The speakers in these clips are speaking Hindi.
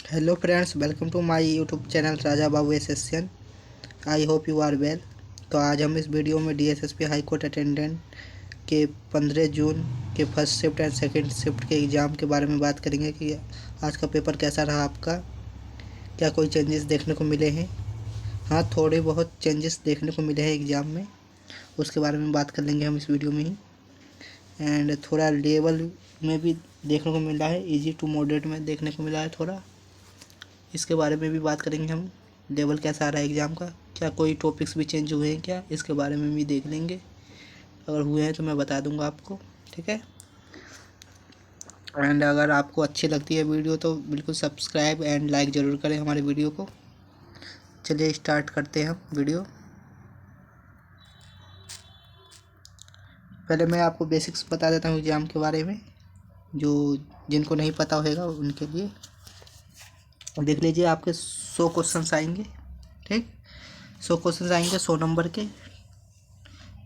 Hello friends, welcome to my YouTube channel Raja Babu SSN. I hope you are well. तो आज हम इस वीडियो में डीएसएसपी हाई कोर्ट अटेंडेंट के 15 जून के first shift and second shift के एग्ज़ाम के बारे में बात करेंगे कि आज का पेपर कैसा रहा आपका, क्या कोई चेंजेस देखने को मिले हैं। हाँ, थोड़े बहुत चेंजेस देखने को मिले हैं एग्ज़ाम में, उसके बारे में बात कर लेंगे हम इस वीडियो में ही। एंड थोड़ा लेवल में भी देखने को मिला है, इजी टू मॉडरेट में देखने को मिला है थोड़ा, इसके बारे में भी बात करेंगे हम। लेवल कैसा आ रहा है एग्ज़ाम का, क्या कोई टॉपिक्स भी चेंज हुए हैं क्या, इसके बारे में भी देख लेंगे। अगर हुए हैं तो मैं बता दूंगा आपको, ठीक है। एंड अगर आपको अच्छी लगती है वीडियो तो बिल्कुल सब्सक्राइब एंड लाइक ज़रूर करें हमारे वीडियो को। चलिए स्टार्ट करते हैं हम वीडियो। पहले मैं आपको बेसिक्स बता देता हूँ एग्ज़ाम के बारे में, जो जिनको नहीं पता होगा उनके लिए। देख लीजिए, आपके 100 क्वेश्चन आएंगे, ठीक। 100 क्वेश्चन आएंगे 100 नंबर के।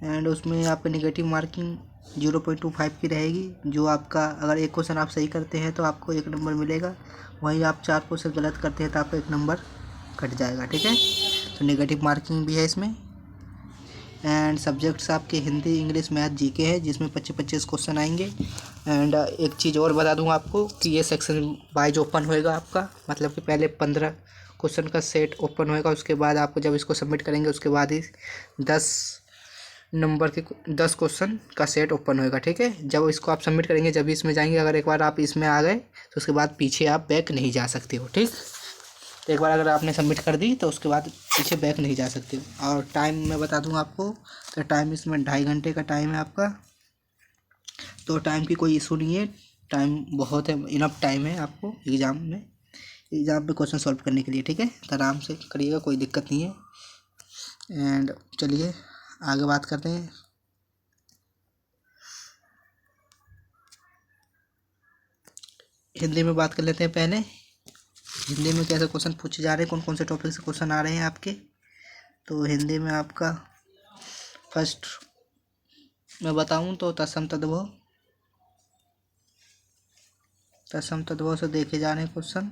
एंड उसमें आपका नेगेटिव मार्किंग 0.25 की रहेगी। जो आपका, अगर एक क्वेश्चन आप सही करते हैं तो आपको 1 नंबर मिलेगा, वहीं आप 4 क्वेश्चन गलत करते हैं तो आपका 1 नंबर कट जाएगा, ठीक है। तो नेगेटिव मार्किंग भी है इसमें। एंड सब्जेक्ट्स आपके हिंदी, इंग्लिश, मैथ, जीके है, जिसमें 25-25 क्वेश्चन आएंगे। एंड एक चीज़ और बता दूंगा आपको कि ये सेक्शन वाइज ओपन होएगा आपका, मतलब कि पहले 15 क्वेश्चन का सेट ओपन होएगा, उसके बाद आपको जब इसको सबमिट करेंगे उसके बाद ही 10 नंबर के 10 क्वेश्चन का सेट ओपन होएगा, ठीक है। जब इसको आप सबमिट करेंगे, जब इसमें जाएंगे, अगर एक बार आप इसमें आ गए तो उसके बाद पीछे आप बैक नहीं जा सकते हो, ठीक। तो एक बार अगर आपने सबमिट कर दी तो उसके बाद पीछे बैक नहीं जा सकते हो। और टाइम मैं बता दूंगा आपको, तो टाइम इसमें 2.5 घंटे का टाइम है आपका। तो टाइम की कोई इशू नहीं है, टाइम बहुत है, इनफ टाइम है आपको एग्ज़ाम में क्वेश्चन सॉल्व करने के लिए, ठीक है। तो आराम से करिएगा, कोई दिक्कत नहीं है। एंड चलिए आगे बात करते हैं। हिंदी में बात कर लेते हैं पहले। हिंदी में कैसे क्वेश्चन पूछे जा रहे हैं, कौन कौन से टॉपिक से क्वेश्चन आ रहे हैं आपके। तो हिंदी में आपका फर्स्ट मैं बताऊं तो तत्सम तद्भव से देखे जा रहे हैं क्वेश्चन,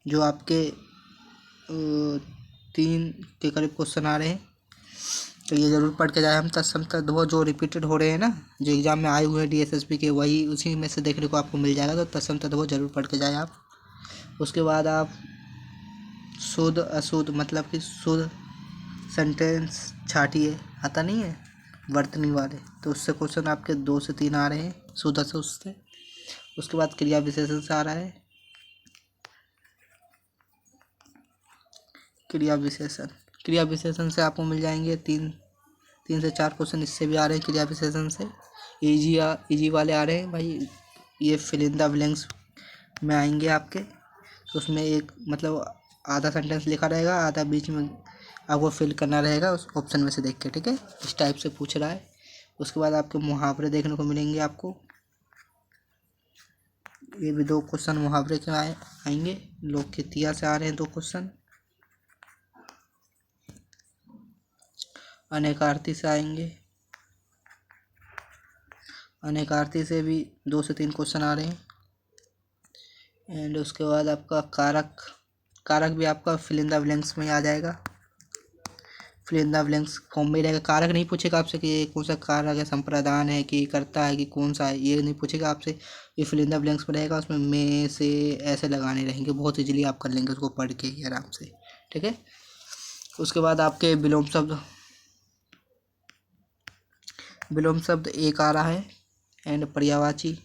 जो आपके 3 के करीब क्वेश्चन आ रहे हैं। तो ये ज़रूर पढ़ के जाए हम। तत्सम तद्भव जो रिपीटेड हो रहे हैं ना, जो एग्ज़ाम में आए हुए हैं डीएसएसपी के, वही उसी में से देखने को आपको मिल जाएगा। तो तत्सम तद्भव ज़रूर पढ़ के जाए आप। उसके बाद आप शुद्ध अशुद्ध, मतलब कि शुद्ध सेंटेंस छाटिए, आता नहीं है वर्तनी वाले, तो उससे क्वेश्चन आपके 2 से 3 आ रहे हैं, शुद्ध अशुद्ध से। उसके बाद क्रिया विशेषण से आ रहा है, क्रिया विशेषण से आपको मिल जाएंगे 3 से 4 क्वेश्चन, इससे भी आ रहे हैं क्रिया विशेषण से। इजी वाले आ रहे हैं भाई, ये फिल इन द ब्लैंक्स में आएंगे आपके। तो उसमें एक मतलब आधा सेंटेंस लिखा रहेगा, आधा बीच में आपको फिल करना रहेगा उस ऑप्शन में से देख के, ठीक है। इस टाइप से पूछ रहा है। उसके बाद आपके मुहावरे देखने को मिलेंगे आपको, ये भी 2 क्वेश्चन मुहावरे के आएंगे। लोक कितिया से आ रहे हैं 2 क्वेश्चन। अनेकार्थी से आएंगे, अनेकार्थी से भी 2 से 3 क्वेश्चन आ रहे हैं। एंड उसके बाद आपका कारक भी आपका फिल इन द ब्लैंक्स में आ जाएगा, fill in the blanks form में रहेगा। कारक नहीं पूछेगा आपसे कि ये कौन सा कारक है, संप्रदान है कि करता है कि कौन सा है, ये नहीं पूछेगा आपसे। ये फिल इन द ब्लैंक्स में रहेगा, उसमें में से ऐसे लगाने रहेंगे, बहुत इजीली आप कर लेंगे उसको पढ़ के ही आराम से, ठीक है। उसके बाद आपके विलोम शब्द एक आ रहा है। एंड पर्यायवाची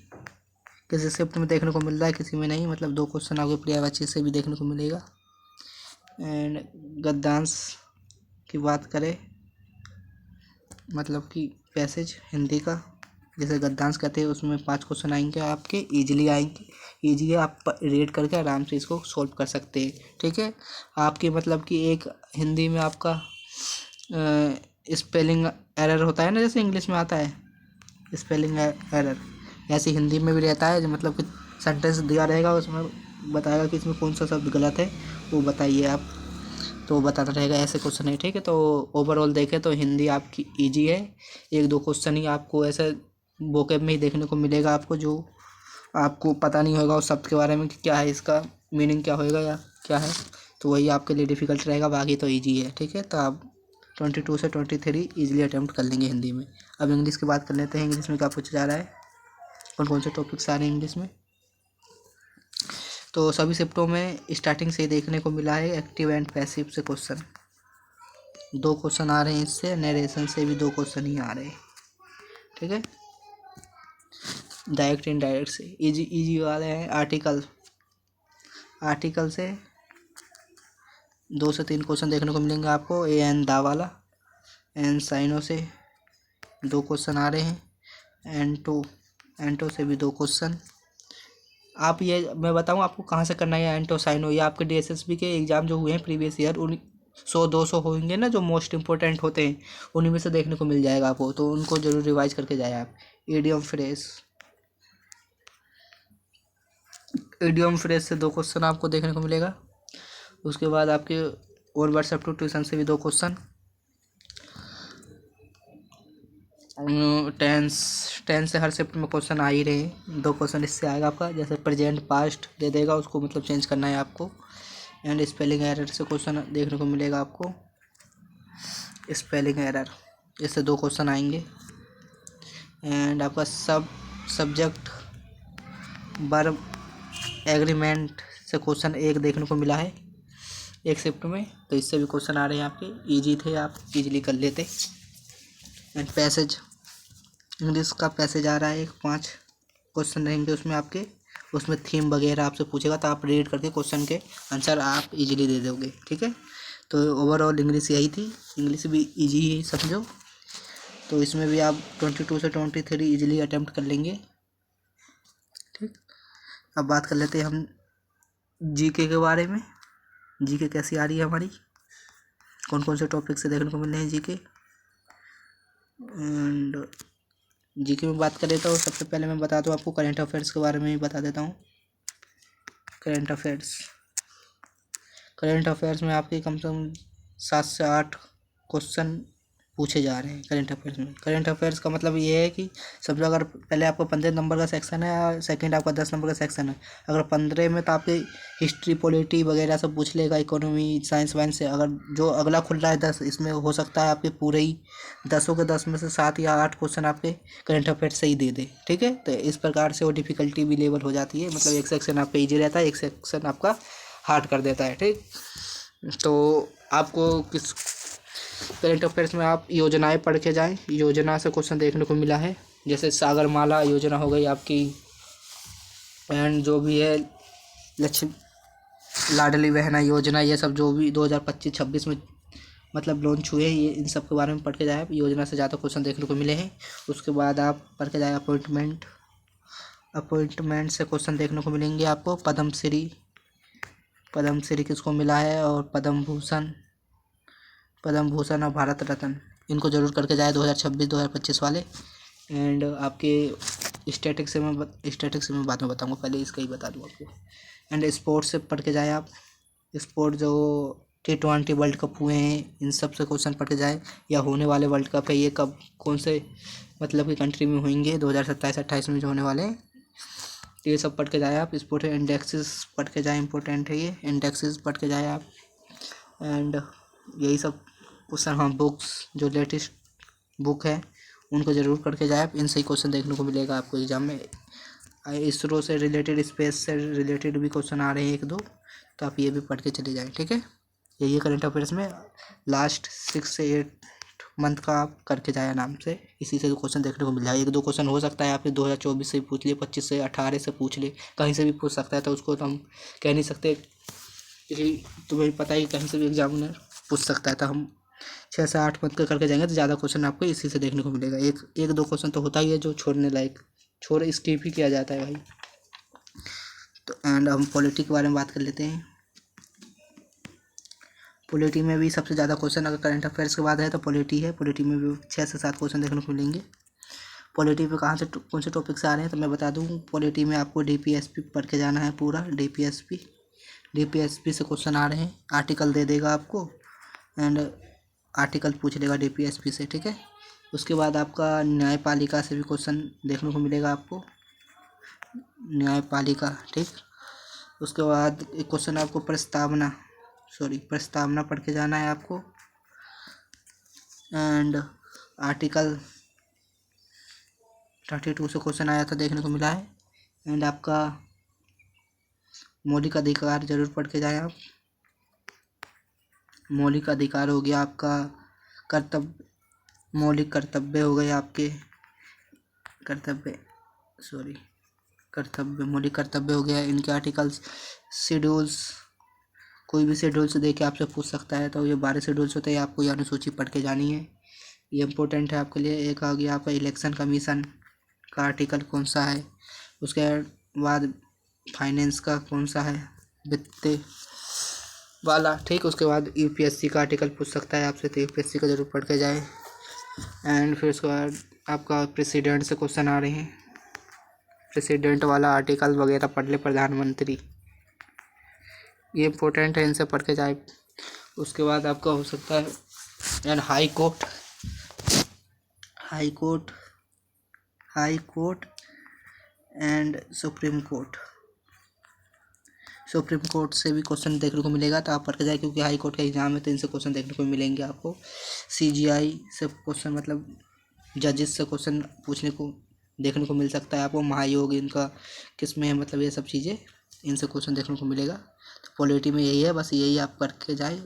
किसी शिफ्ट में देखने को मिल रहा है, किसी में नहीं, मतलब 2 क्वेश्चन आपको पर्यायवाची से भी देखने को मिलेगा। एंड गद्यांश की बात करें, मतलब कि पैसेज हिंदी का जैसे गद्यांश कहते हैं, उसमें 5 क्वेश्चन आएंगे आपके, ईजिली आएंगे, ईजिली आप रीड करके आराम से इसको सॉल्व कर सकते हैं, ठीक है। आपके मतलब कि एक हिंदी में आपका स्पेलिंग एरर होता है ना, जैसे इंग्लिश में आता है स्पेलिंग एरर, ऐसे हिंदी में भी रहता है। जो मतलब कि सेंटेंस दिया रहेगा, उसमें बताएगा कि इसमें कौन सा शब्द गलत है, वो बताइए आप, तो बताता रहेगा, ऐसे क्वेश्चन है, ठीक है। तो ओवरऑल देखें तो हिंदी आपकी इजी है। 1-2 क्वेश्चन ही आपको ऐसे वोकैब में ही देखने को मिलेगा आपको, जो आपको पता नहीं होगा उस शब्द के बारे में कि क्या है इसका मीनिंग क्या होएगा या क्या है, तो वही आपके लिए डिफ़िकल्ट रहेगा, बाकी तो ईजी है। ठीक है, तो आप 22 से 23 ईजिली अटैम्प्ट कर लेंगे हिंदी में। अब इंग्लिश की बात कर लेते हैं। इंग्लिश में क्या पूछा जा रहा है, कौन कौन से टॉपिक्स आ रहे हैं इंग्लिश में। तो सभी शिफ्टों में स्टार्टिंग से ही देखने को मिला है एक्टिव एंड पैसिव से क्वेश्चन, 2 क्वेश्चन आ रहे हैं इससे, नरेशन से भी 2 क्वेश्चन ही आ रहे हैं। ठीक है, डायरेक्ट इनडायरेक्ट से इजी वाले हैं। आर्टिकल से 2 से 3 क्वेश्चन देखने को मिलेंगे आपको। ए एन दा वाला, एन साइनो से 2 क्वेश्चन आ रहे हैं। एंटो से भी 2 क्वेश्चन। आप ये मैं बताऊं आपको कहाँ से करना है एंटो साइनो, ये आपके डीएसएसबी के एग्ज़ाम जो हुए हैं प्रीवियस ईयर, उन 100-200 होंगे ना जो मोस्ट इंपॉर्टेंट होते हैं, उन्हीं में से देखने को मिल जाएगा आपको, तो उनको जरूर रिवाइज करके जाए आप। ईडियम फ्रेज से 2 क्वेश्चन आपको देखने को मिलेगा। उसके बाद आपके और वर्ड्स अप टू ट्यूशन से भी 2 क्वेश्चन। टेंस से हर शिफ्ट में क्वेश्चन आ ही रहे हैं, 2 क्वेश्चन इससे आएगा आपका। जैसे प्रेजेंट पास्ट दे देगा, उसको मतलब चेंज करना है आपको। एंड स्पेलिंग एरर से क्वेश्चन देखने को मिलेगा आपको, स्पेलिंग एरर, इससे 2 क्वेश्चन आएंगे। एंड आपका सब्जेक्ट वर्ब एग्रीमेंट से क्वेश्चन 1 देखने को मिला है एक शिफ्ट में, तो इससे भी क्वेश्चन आ रहे हैं आपके, इजी थे, आप इजीली कर लेते। एंड पैसेज, इंग्लिश का पैसेज आ रहा है, 5 क्वेश्चन रहेंगे उसमें आपके, उसमें थीम वगैरह आपसे पूछेगा, तो आप रीड करके क्वेश्चन के आंसर आप इजीली दे दोगे। ठीक है, तो ओवरऑल इंग्लिश यही थी। इंग्लिश भी इजी ही समझो, तो इसमें भी आप 22 से 23 इजीली अटैम्प्ट कर लेंगे। ठीक, अब बात कर लेते हैं हम जीके के बारे में। जीके कैसी आ रही है हमारी, कौन कौन से टॉपिक से देखने को मिल रहे हैं जीके। एंड जीके में बात करें तो सबसे पहले मैं बता दूं आपको करंट अफेयर्स के बारे में ही बता देता हूँ। करंट अफेयर्स में आपके कम से कम 7 से 8 क्वेश्चन पूछे जा रहे हैं करंट अफेयर्स में। करंट अफेयर्स का मतलब ये है कि समझो अगर पहले आपका 15 नंबर का सेक्शन है और सेकंड आपका 10 नंबर का सेक्शन है, अगर 15 में तो आपके हिस्ट्री पॉलिटी वगैरह सब पूछ लेगा, इकोनॉमी साइंस वाइंस से। अगर जो अगला खुल रहा है 10, इसमें हो सकता है आपके पूरे ही 10 के 10 में से 7 या 8 क्वेश्चन आपके करंट अफेयर्स से ही दे दे। ठीक है, तो इस प्रकार से वो डिफ़िकल्टी भी लेवल हो जाती है, मतलब एक सेक्शन आपका ईजी रहता है, एक सेक्शन आपका हार्ड कर देता है। ठीक, तो आपको किस करंट अफेयर्स में आप योजनाएं पढ़ के जाएं। योजना से क्वेश्चन देखने को मिला है, जैसे सागरमाला योजना हो गई आपकी, एंड जो भी है लक्ष्मी लाडली बहना योजना, ये सब जो भी 2025-26 में मतलब लॉन्च हुए, ये इन सब के बारे में पढ़ के जाए। योजना से ज़्यादा क्वेश्चन देखने को मिले हैं। उसके बाद आप पढ़ के जाए अपॉइंटमेंट से क्वेश्चन देखने को मिलेंगे आपको। पद्मश्री किसको मिला है, और पद्म भूषण और भारत रत्न, इनको जरूर करके जाए 2026-2025 वाले। एंड आपके स्टैटिक्स से मैं बाद में बताऊंगा, पहले इसका ही बता दूँ आपको। एंड स्पोर्ट्स से पढ़ के जाए आप, स्पोर्ट जो T20 वर्ल्ड कप हुए हैं, इन सब से क्वेश्चन पढ़ के जाए, या होने वाले वर्ल्ड कप है ये कब कौन से मतलब की कंट्री में होंगे 2027-28 में जो होने वाले हैं, ये सब पढ़ के जाए आप। स्पोर्ट इंडेक्सेस पढ़ के जाए, इंपॉर्टेंट है ये, इंडेक्सेस पढ़ के जाए आप। एंड यही सब क्वेश्चन, हाँ बुक्स जो लेटेस्ट बुक है उनको ज़रूर करके जाए आप। इनसे ही क्वेश्चन देखने को मिलेगा आपको एग्जाम में। इसरो से रिलेटेड, स्पेस से रिलेटेड भी क्वेश्चन आ रहे हैं 1-2, तो आप ये भी पढ़ के चले जाएँ। ठीक है, यही करंट अफेयर्स में लास्ट 6 से 8 मंथ का आप करके जाए आराम से, इसी से क्वेश्चन देखने को मिल जाए। 1-2 क्वेश्चन हो सकता है आपके 2024 से पूछ ले, 25 से 18 से पूछ ले, कहीं से भी पूछ सकता है, तो उसको तो हम कह नहीं सकते, क्योंकि तुम्हें पता है कहीं से भी एग्जामिनर पूछ सकता है। तो हम 6 से 8 मंथ का करके जाएंगे, तो ज़्यादा क्वेश्चन आपको इसी से देखने को मिलेगा। 1-2 क्वेश्चन तो होता ही है जो छोड़ने लायक, स्किप ही किया जाता है भाई। तो एंड हम पॉलिटी के बारे में बात कर लेते हैं। पॉलिटी में भी सबसे ज़्यादा क्वेश्चन अगर करंट अफेयर्स के बाद है तो पॉलिटी है। पॉलिटी में भी 6 से 7 क्वेश्चन देखने को मिलेंगे। पॉलिटी पे कहाँ से कौन से टॉपिक से आ रहे हैं तो मैं बता दूँ। पॉलिटी में आपको DPSP पढ़ के जाना है पूरा, DPSP से क्वेश्चन आ रहे हैं। आर्टिकल दे देगा आपको, एंड आर्टिकल पूछ लेगा DPSP से। ठीक है, उसके बाद आपका न्यायपालिका से भी क्वेश्चन देखने को मिलेगा आपको, न्यायपालिका। ठीक, उसके बाद एक क्वेश्चन आपको प्रस्तावना पढ़ के जाना है आपको। एंड आर्टिकल 32 से क्वेश्चन आया था, देखने को मिला है। एंड आपका मौलिक अधिकार जरूर पढ़ के जाएं आप। मौलिक अधिकार हो गया आपका कर्तव्य, मौलिक कर्तव्य हो गए आपके मौलिक कर्तव्य हो गया। इनके आर्टिकल्स, शेड्यूल्स, कोई भी शेड्यूल्स दे के आपसे पूछ सकता है। तो ये 12 शेड्यूल्स होते हैं, आपको ये अनुसूची पढ़ के जानी है, ये इम्पोर्टेंट है आपके लिए। एक आ गया आपका इलेक्शन कमीशन का आर्टिकल कौन सा है, उसके बाद फाइनेंस का कौन सा है, वित्त वाला, ठीक। उसके बाद यूपीएससी का आर्टिकल पूछ सकता है आपसे, तो यूपीएससी का जरूर पढ़ के जाए। एंड फिर उसके बाद आपका प्रेसिडेंट से क्वेश्चन आ रहे हैं, प्रेसिडेंट वाला आर्टिकल वगैरह पढ़ ले, प्रधानमंत्री, ये इम्पोर्टेंट है, इनसे पढ़ के जाए। उसके बाद आपका हो सकता है and high court and supreme court से भी क्वेश्चन देखने को मिलेगा, तो आप पढ़ के जाए, क्योंकि हाई कोर्ट का एग्जाम है, तो इनसे क्वेश्चन देखने को मिलेंगे आपको। सीजीआई से क्वेश्चन, मतलब जजेस से क्वेश्चन देखने को मिल सकता है आपको। महायोग इनका किस में है, मतलब ये सब चीज़ें, इनसे क्वेश्चन देखने को मिलेगा। तो पॉलिटी में यही है, बस यही आप करके जाए,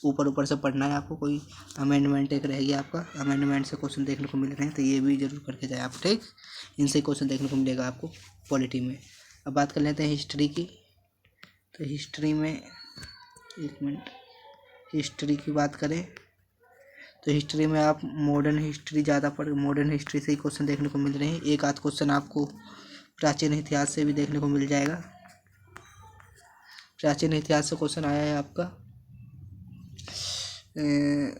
ऊपर से पढ़ना है आपको। कोई अमेंडमेंट एक रहेगी आपका, अमेंडमेंट से क्वेश्चन देखने को मिल रहे हैं, तो ये भी जरूर करके जाए आप, ठीक। इनसे क्वेश्चन देखने को मिलेगा आपको पॉलिटी में। अब बात कर लेते हैं हिस्ट्री की। तो हिस्ट्री में एक मिनट, हिस्ट्री की बात करें तो हिस्ट्री में आप मॉडर्न हिस्ट्री ज़्यादा मॉडर्न हिस्ट्री से ही क्वेश्चन देखने को मिल रहे हैं। एक आध क्वेश्चन आपको प्राचीन इतिहास से भी देखने को मिल जाएगा। प्राचीन इतिहास से क्वेश्चन आया है आपका।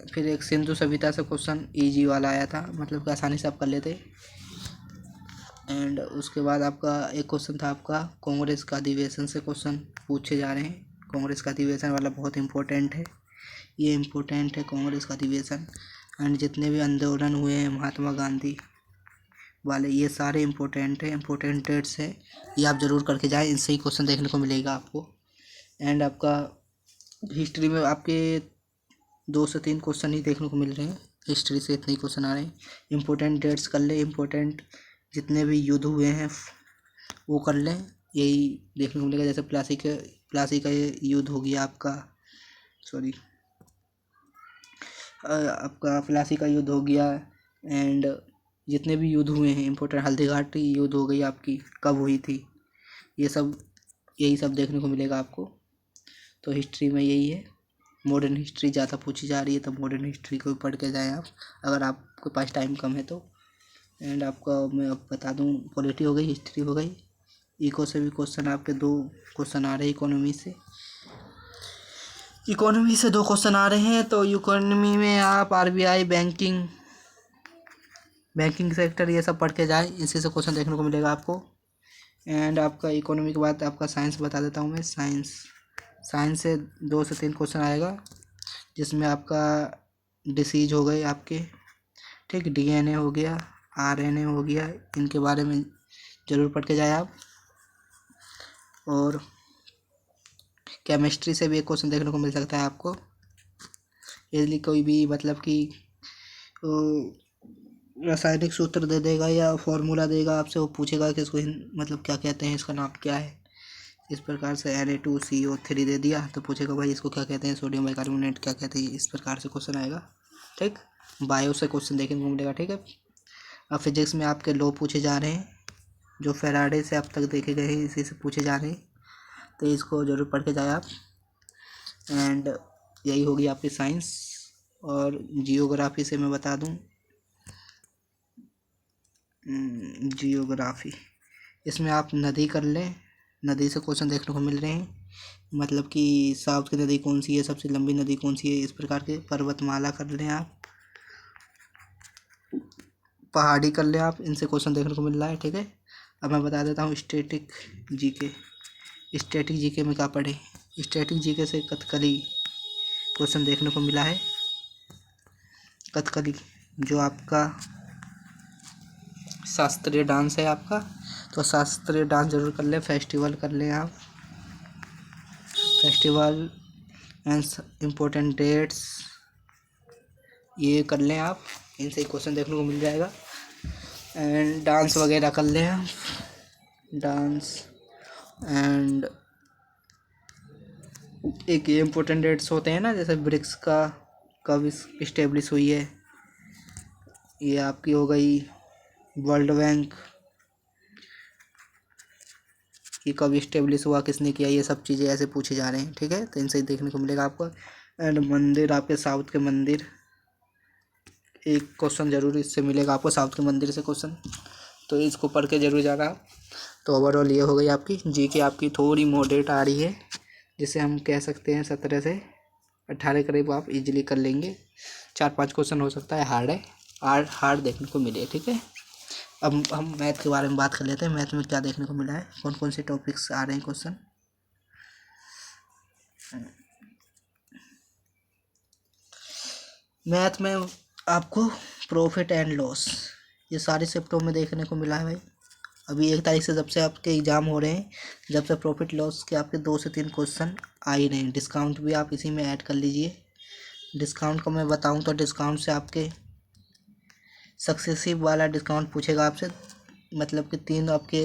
फिर एक सिंधु सभ्यता से क्वेश्चन ईजी वाला आया था, मतलब कि आसानी से आप कर लेते। एंड उसके बाद आपका एक क्वेश्चन था आपका कांग्रेस का अधिवेशन से क्वेश्चन पूछे जा रहे हैं। कांग्रेस का अधिवेशन वाला बहुत इंपॉर्टेंट है, ये इम्पोर्टेंट है कांग्रेस का अधिवेशन। एंड जितने भी आंदोलन हुए हैं महात्मा गांधी वाले, ये सारे इम्पोर्टेंट है, इम्पोर्टेंट डेट्स है, ये आप ज़रूर करके जाएं, इनसे ही क्वेश्चन देखने को मिलेगा आपको। एंड आपका हिस्ट्री में आपके 2 से 3 क्वेश्चन ही देखने को मिल रहे हैं, हिस्ट्री से इतने ही क्वेश्चन आ रहे हैं। इम्पोर्टेंट डेट्स कर ले, इम्पोर्टेंट जितने भी युद्ध हुए हैं वो कर लें, यही देखने को मिलेगा। जैसे प्लासी का युद्ध हो गया आपका, आपका प्लासी का युद्ध हो गया। एंड जितने भी युद्ध हुए हैं इम्पोर्टेंट, हल्दीघाटी युद्ध हो गई आपकी, कब हुई थी, यही सब देखने को मिलेगा आपको। तो हिस्ट्री में यही है। मॉडर्न हिस्ट्री ज़्यादा पूछी जा रही है, तो मॉडर्न हिस्ट्री को पढ़ के जाएं आप, अगर आपके पास टाइम कम है तो। एंड आपका मैं अब बता दूं, पॉलिटी हो गई, हिस्ट्री हो गई। इको से भी क्वेश्चन आपके 2 क्वेश्चन आ रहे हैं। इकोनॉमी से 2 क्वेश्चन आ रहे हैं। तो इकोनॉमी में आप आरबीआई, बैंकिंग सेक्टर, ये सब पढ़ के जाए, इसी से क्वेश्चन देखने को मिलेगा आपको। एंड आपका इकोनॉमी के बाद आपका साइंस बता देता हूँ मैं। साइंस से 2 से 3 क्वेश्चन आएगा, जिसमें आपका डिसीज हो गए आपके, ठीक, डीएनए हो गया, आरएनए हो गया, इनके बारे में ज़रूर पढ़ के जाए आप। और केमिस्ट्री से भी एक क्वेश्चन देखने को मिल सकता है आपको। इसलिए कोई भी मतलब कि रासायनिक सूत्र दे देगा या फॉर्मूला देगा आपसे, वो पूछेगा कि इसको मतलब क्या कहते हैं, इसका नाम क्या है। इस प्रकार से Na2CO3 दे दिया तो पूछेगा भाई इसको क्या कहते हैं, सोडियम बाइकार्बोनेट क्या कहते हैं। इस प्रकार से क्वेश्चन आएगा, ठीक। बायो से क्वेश्चन देखने को मिलेगा, ठीक है। अब फिजिक्स में आपके लॉ पूछे जा रहे हैं, जो फैराडे से अब तक देखे गए हैं, इसी से पूछे जा रहे हैं, तो इसको ज़रूर पढ़ के जाए आप। एंड यही होगी आपकी साइंस। और जियोग्राफी से मैं बता दूं, जियोग्राफी, इसमें आप नदी कर लें, नदी से क्वेश्चन देखने को मिल रहे हैं, मतलब कि साउथ की नदी कौन सी है, सबसे लंबी नदी कौन सी है, इस प्रकार के। पर्वतमाला कर लें आप, पहाड़ी कर लें आप, इनसे क्वेश्चन देखने को मिल रहा है, ठीक है। अब मैं बता देता हूँ स्टैटिक जीके में क्या पढ़े। स्टैटिक जीके से कथकली क्वेश्चन देखने को मिला है। कथकली जो आपका शास्त्रीय डांस है आपका, तो शास्त्रीय डांस जरूर कर लें, फेस्टिवल कर लें आप। फेस्टिवल एंड इम्पोर्टेंट डेट्स, ये कर लें आप, इनसे क्वेश्चन देखने को मिल जाएगा। एंड डांस वगैरह कर लें आप, डांस एंड एक ये इम्पोर्टेंट डेट्स होते हैं ना, जैसे ब्रिक्स का कब इस्टेब्लिश हुई है, ये आपकी हो गई। वर्ल्ड बैंक कि कब इस्टेब्लिश हुआ, किसने किया, ये सब चीज़ें ऐसे पूछे जा रहे हैं, ठीक है। तो इनसे देखने को मिलेगा आपको। एंड मंदिर, आपके साउथ के मंदिर, एक क्वेश्चन जरूर इससे मिलेगा आपको, साउथ के मंदिर से क्वेश्चन, तो इसको पढ़ के जरूर जाना। तो ओवरऑल ये हो गई आपकी जी के, आपकी थोड़ी मॉडरेट आ रही है, जिसे हम कह सकते हैं 17 से 18 करीब आप इजीली कर लेंगे। 4-5 क्वेश्चन हो सकता है हार्ड है, हार्ड देखने को मिले, ठीक है। अब हम मैथ के बारे में बात कर लेते हैं। मैथ में क्या देखने को मिला है, कौन कौन से टॉपिक्स आ रहे हैं क्वेश्चन। मैथ में आपको प्रॉफिट एंड लॉस, ये सारे शिफ्टों में देखने को मिला है भाई। अभी 1 तारीख से जब से आपके एग्ज़ाम हो रहे हैं, जब से प्रॉफिट लॉस के आपके 2 से 3 क्वेश्चन आ ही रहे हैं। डिस्काउंट भी आप इसी में ऐड कर लीजिए। डिस्काउंट का मैं बताऊं तो डिस्काउंट से आपके सक्सेसिव वाला डिस्काउंट पूछेगा आपसे, मतलब कि 3 आपके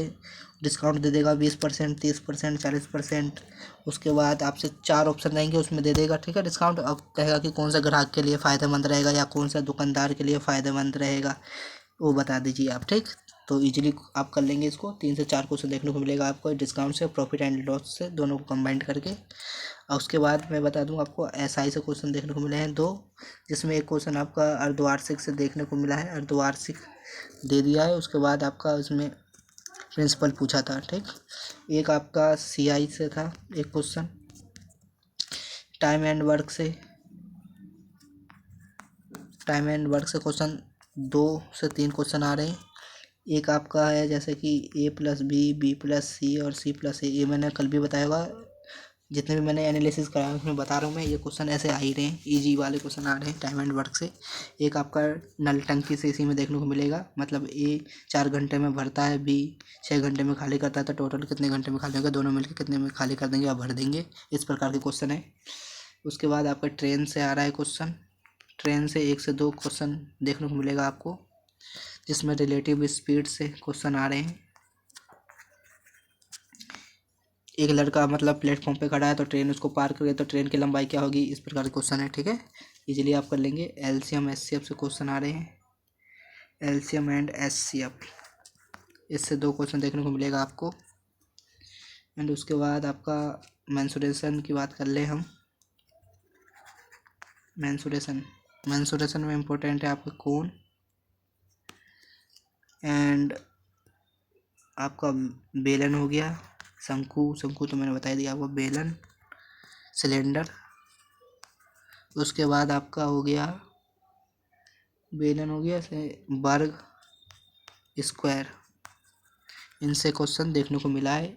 डिस्काउंट दे देगा, 20%, 30%, 40%। उसके बाद आपसे 4 ऑप्शन रहेंगे, उसमें दे देगा, ठीक है, डिस्काउंट। अब कहेगा कि कौन सा ग्राहक के लिए फ़ायदेमंद रहेगा या कौन सा दुकानदार के लिए फ़ायदेमंद रहेगा, वो बता दीजिए आप, ठीक। तो इजीली आप कर लेंगे इसको। 3 से 4 क्वेश्चन देखने को मिलेगा आपको डिस्काउंट से, प्रॉफिट एंड लॉस से, दोनों को कंबाइंड करके। और उसके बाद मैं बता दूं आपको एसआई से क्वेश्चन देखने को मिले हैं 2, जिसमें एक क्वेश्चन आपका अर्धवार्षिक से देखने को मिला है, अर्धवार्षिक दे दिया है। उसके बाद आपका उसमें प्रिंसिपल पूछा था, ठीक। एक आपका सीआई से था एक क्वेश्चन, टाइम एंड वर्क से, टाइम एंड वर्क से क्वेश्चन 2 से 3 क्वेश्चन आ रहे हैं। एक आपका है जैसे कि A+B, B+C और C+A, ये मैंने कल भी बताया होगा, जितने भी मैंने एनालिसिस कराया उसमें बता रहा हूँ मैं। ये क्वेश्चन ऐसे आ ही रहे हैं, इजी वाले क्वेश्चन आ रहे हैं टाइम एंड वर्क से। एक आपका नल टंकी से इसी में देखने को मिलेगा, मतलब A 4 घंटे में भरता है, B 6 घंटे में खाली करता है, तो टोटल कितने घंटे में खाली होगा, दोनों मिलकर कितने में खाली कर देंगे या भर देंगे, इस प्रकार के क्वेश्चन है। उसके बाद आपका ट्रेन से आ रहा है क्वेश्चन, ट्रेन से 1 से 2 क्वेश्चन देखने को मिलेगा आपको, जिसमें रिलेटिव स्पीड से क्वेश्चन आ रहे हैं। एक लड़का मतलब प्लेटफॉर्म पे खड़ा है, तो ट्रेन उसको पार कर गई, तो ट्रेन की लंबाई क्या होगी, इस प्रकार के क्वेश्चन है, ठीक है। इजीली आप कर लेंगे। एलसीएम एचसीएफ से क्वेश्चन आ रहे हैं, एलसीएम एंड एचसीएफ, इससे 2 क्वेश्चन देखने को मिलेगा आपको। एंड उसके बाद आपका मेंसुरेशन की बात कर ले हम। मेंसुरेशन में इम्पोर्टेंट है आपका कोण, एंड आपका बेलन हो गया, शंकु तो मैंने बता दिया आपको, बेलन, सिलेंडर। उसके बाद आपका हो गया बेलन, हो गया वर्ग, स्क्वायर, इनसे क्वेश्चन देखने को मिला है।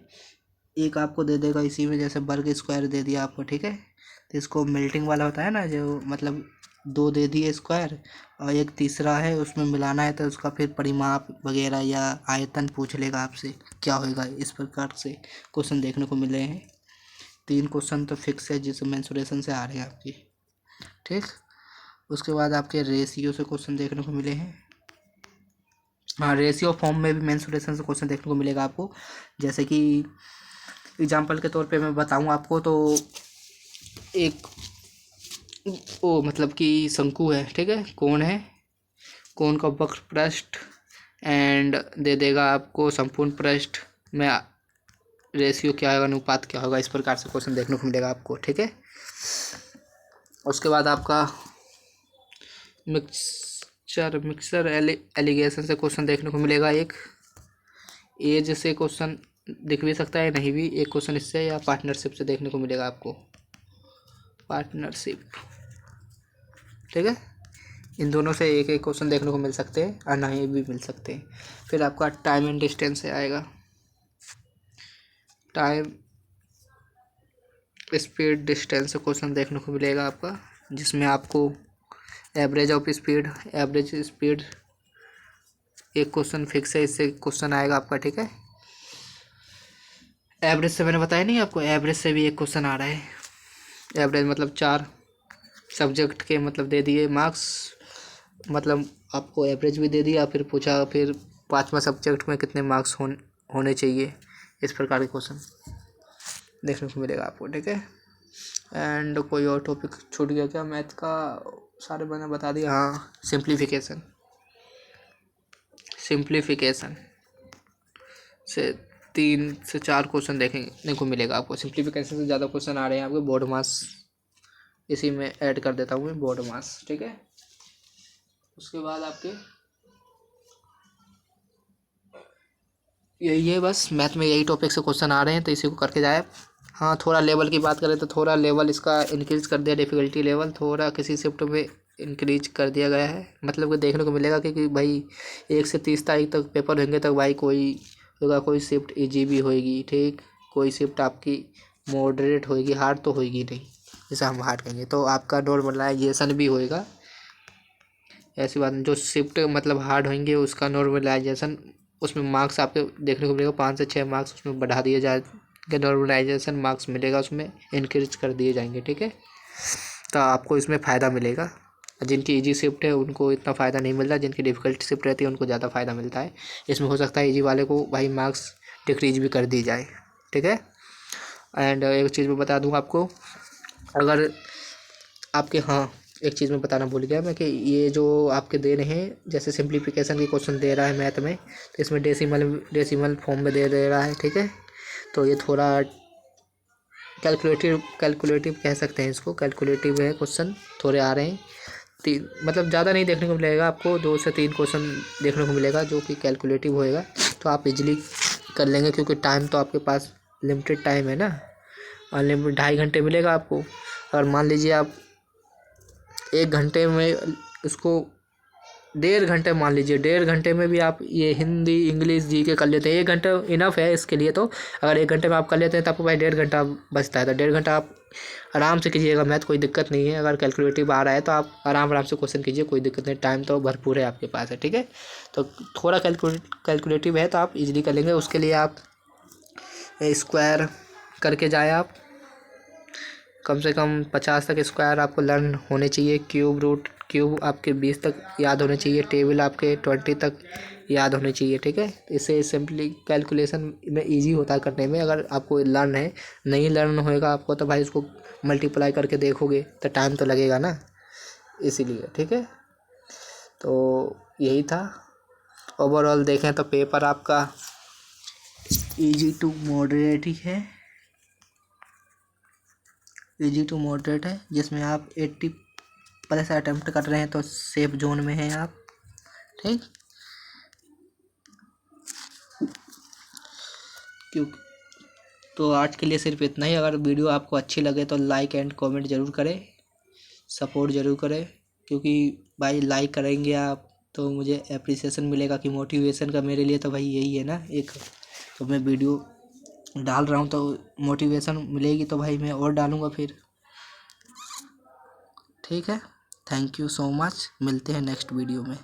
एक आपको दे देगा इसी में, जैसे वर्ग स्क्वायर दे दिया आपको, ठीक है। तो इसको मेल्टिंग वाला होता है ना, जो मतलब 2 दे दिए स्क्वायर और एक तीसरा है उसमें मिलाना है, तो उसका फिर परिमाप वगैरह या आयतन पूछ लेगा आपसे क्या होगा, इस प्रकार से क्वेश्चन देखने को मिले हैं। 3 क्वेश्चन तो फिक्स है जिसमें मेंसुरेशन से आ रहे हैं आपकी, ठीक। उसके बाद आपके रेशियो से क्वेश्चन देखने को मिले हैं। हाँ, रेशियो फॉर्म में भी मेंसुरेशन से क्वेश्चन देखने को मिलेगा आपको। जैसे कि एग्जांपल के तौर पे मैं बताऊं आपको, तो एक वो मतलब कि शंकु है, ठीक है, कोण है, कोण का वक्र पृष्ठ एंड दे देगा आपको संपूर्ण पृष्ठ में रेशियो क्या होगा, अनुपात क्या होगा, इस प्रकार से क्वेश्चन देखने को मिलेगा आपको, ठीक है। उसके बाद आपका मिक्सर एलिगेशन से क्वेश्चन देखने को मिलेगा। एक एज से क्वेश्चन दिख भी सकता है, नहीं भी, एक क्वेश्चन इससे या पार्टनरशिप से देखने को मिलेगा आपको, पार्टनरशिप, ठीक है। इन दोनों से एक एक क्वेश्चन देखने को मिल सकते हैं और नहीं भी मिल सकते हैं। फिर आपका टाइम एंड डिस्टेंस से आएगा, टाइम स्पीड डिस्टेंस से क्वेश्चन देखने को मिलेगा आपका, जिसमें आपको average of speed, average speed एक क्वेश्चन फिक्स है, इससे क्वेश्चन आएगा आपका, ठीक है। एवरेज से मैंने बताया नहीं आपको, एवरेज से भी एक क्वेश्चन आ रहा है। एवरेज मतलब 4 सब्जेक्ट के मतलब दे दिए मार्क्स, मतलब आपको एवरेज भी दे दिया, फिर पूछा फिर 5वां सब्जेक्ट में कितने मार्क्स होने चाहिए, इस प्रकार के क्वेश्चन देखने को मिलेगा आपको, ठीक है। एंड कोई और टॉपिक छूट गया क्या मैथ का? सारे मैंने बता दिया। हाँ, सिंप्लीफिकेशन से 3 से 4 क्वेश्चन देखने को मिलेगा आपको। सिंप्लीफिकेशन से ज़्यादा क्वेश्चन आ रहे हैं आपके बोर्ड मास, इसी में ऐड कर देता हूँ मैं बोर्ड मास, ठीक है। उसके बाद आपके यही है, बस मैथ में यही टॉपिक से क्वेश्चन आ रहे हैं, तो इसी को करके जाए। हाँ, थोड़ा लेवल की बात करें तो थोड़ा लेवल इसका इंक्रीज कर दिया, डिफ़िकल्टी लेवल थोड़ा किसी शिफ्ट में इंक्रीज कर दिया गया है। मतलब कि देखने को मिलेगा कि भाई 1 से 30 तारीख तक पेपर होंगे, तक भाई कोई होगा, कोई शिफ्ट इजी भी होएगी, ठीक, कोई शिफ्ट आपकी मॉडरेट होएगी, हार्ड तो होएगी नहीं, जैसे हम हार्ड कहेंगे तो आपका नॉर्मलाइजेशन भी होएगा। ऐसी बात नहीं, जो शिफ्ट मतलब हार्ड होंगे उसका नॉर्मलाइजेशन, उसमें मार्क्स आपके देखने को मिलेगा 5 से 6 मार्क्स उसमें बढ़ा दिए जाएंगे, नॉर्मलाइजेशन मार्क्स मिलेगा, उसमें इंक्रीज कर दिए जाएंगे, ठीक है। तो आपको इसमें फ़ायदा मिलेगा। जिनकी इजी शिफ्ट है उनको इतना फ़ायदा नहीं मिलता, जिनकी डिफ़िकल्ट शिफ्ट रहती है उनको ज़्यादा फ़ायदा मिलता है। इसमें हो सकता है इजी वाले को भाई मार्क्स डिक्रीज भी कर दी जाए, ठीक है। एंड एक चीज़ मैं बता दूँ आपको, अगर आपके, हाँ एक चीज़ मैं बताना भूल गया मैं, कि ये जो आपके दे रहे हैं, जैसे सिंप्लीफिकेशन की क्वेश्चन दे रहा है मैथ में, तो इसमें डेसिमल फॉर्म में दे रहा है, ठीक है। तो ये थोड़ा कैलकुलेटिव कह सकते हैं इसको, कैलकुलेटिव है क्वेश्चन, थोड़े आ रहे हैं। 3 मतलब ज़्यादा नहीं देखने को मिलेगा आपको, 2 से 3 क्वेश्चन देखने को मिलेगा जो कि कैलकुलेटिव होएगा, तो आप इजीली कर लेंगे, क्योंकि टाइम तो आपके पास लिमिटेड टाइम है ना, अनलिमिटेड 2.5 घंटे मिलेगा आपको। अगर मान लीजिए आप 1 घंटे में इसको 1.5 घंटे मान लीजिए, 1.5 घंटे में भी आप ये हिंदी इंग्लिश जीके कर लेते हैं, 1 घंटा इनफ है इसके लिए। तो अगर 1 घंटे में आप कर लेते हैं तो आपको भाई 1.5 घंटा बचता है, तो 1.5 घंटा आप आराम से कीजिएगा मैथ, कोई दिक्कत नहीं है। अगर कैलकुलेटिव आ रहा है तो आप आराम से क्वेश्चन कीजिए, कोई दिक्कत नहीं, टाइम तो भरपूर है आपके पास है, ठीक है। तो थोड़ा कैलकुलेटिव है तो आप इजीली कर लेंगे। उसके लिए आप स्क्वायर करके जाए, आप कम से कम 50 तक स्क्वायर आपको लर्न होने चाहिए, क्यूब आपके 20 तक याद होने चाहिए, टेबल आपके 20 तक याद होने चाहिए, ठीक है। इससे सिंपली कैलकुलेशन में इजी होता है करने में। अगर आपको लर्न है, नहीं लर्न होएगा आपको तो भाई उसको मल्टीप्लाई करके देखोगे तो टाइम तो लगेगा ना, इसीलिए, ठीक है। तो यही था। ओवरऑल देखें तो पेपर आपका इजी टू मॉडरेट ही है, जिसमें आप 80+ अटेम्प्ट कर रहे हैं, तो सेफ जोन में हैं आप, ठीक। क्यों, तो आज के लिए सिर्फ इतना ही। अगर वीडियो आपको अच्छी लगे तो लाइक एंड कमेंट ज़रूर करें, सपोर्ट ज़रूर करें, क्योंकि भाई लाइक करेंगे आप तो मुझे एप्रिसिएशन मिलेगा, कि मोटिवेशन का मेरे लिए तो भाई यही है ना एक, तो मैं वीडियो डाल रहा हूँ तो मोटिवेशन मिलेगी तो भाई मैं और डालूँगा फिर, ठीक है। थैंक यू सो मच, मिलते हैं नेक्स्ट वीडियो में।